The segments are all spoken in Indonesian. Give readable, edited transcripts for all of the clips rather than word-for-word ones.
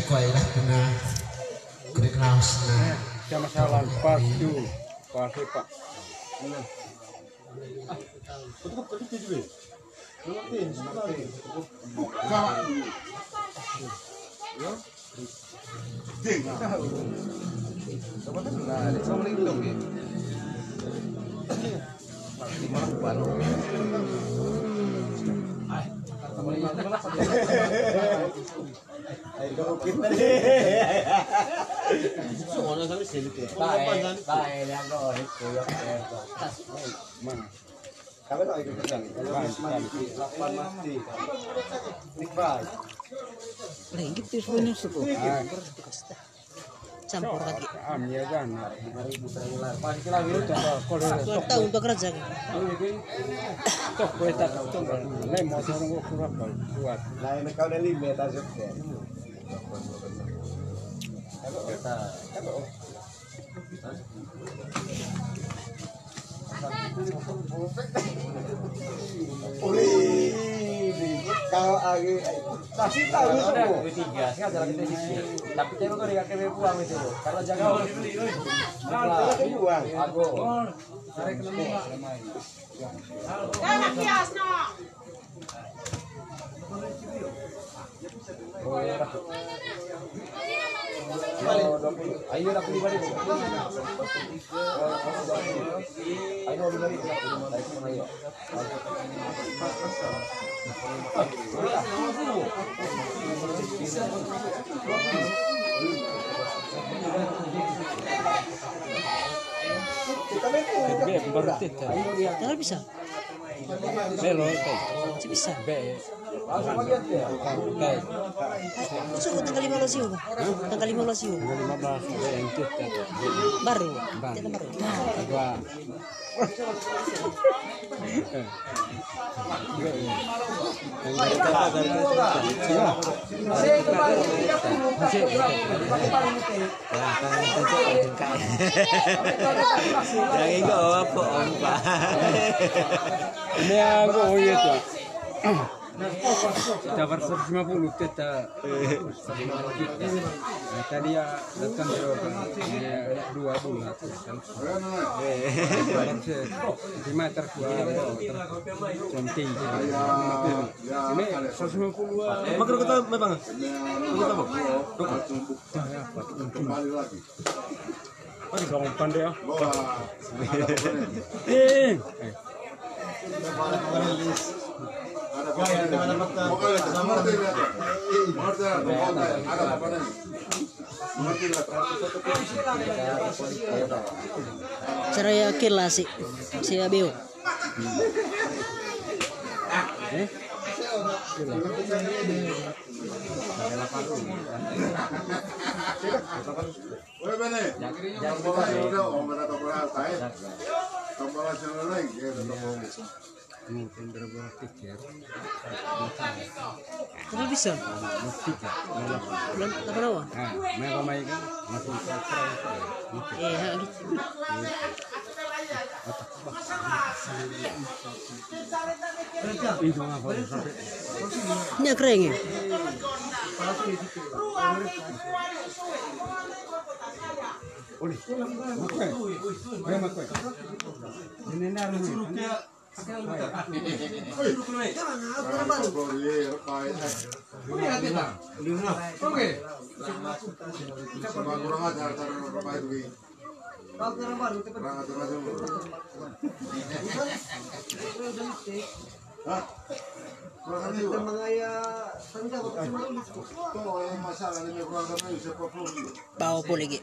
quay là kena kena kaos na. Ada masalah baju, pakai pak. Gitu sebenarnya suku. Campur lagi. Amnya kan. Tahu untuk kerja. Tok kueta tok. Lai motor nggo kurang kuat. Lain kau dari beta juga. Kau lagi kasih tahu semua. Tiga, sekarang jalan kita sisi. Tapi saya tuh dari kakek pulang itu, karena jaga. Uang. Aku. Jangan kias no. Ayo aku di balik. Ayo di balik. Ayo. Tinggal bisa. Belo Bisa. be. Langsung aja ya. Suku tanggal 15 yuk. Tanggal 15 yuk. 15 entit Baru. Tidak baru. Dua. Lagi kok apa om Pak? Ini aku itu. Dapat 150 teta. Tadi ya datang ke 2 bulan. Di meter 2 cantik. Ini 150. Makro kita memang. Kita mau. Kembali lagi. Oh, di bawah pandai ya. Cara yakin lah si Abio. Kalau bisa. Belum apa rawa? Gitu. Ini keren ya? Bawa po lagi.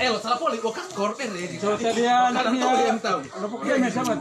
Lo salah poli, bukan korban ya. So tadi anaknya tahu. Ano po kaya sama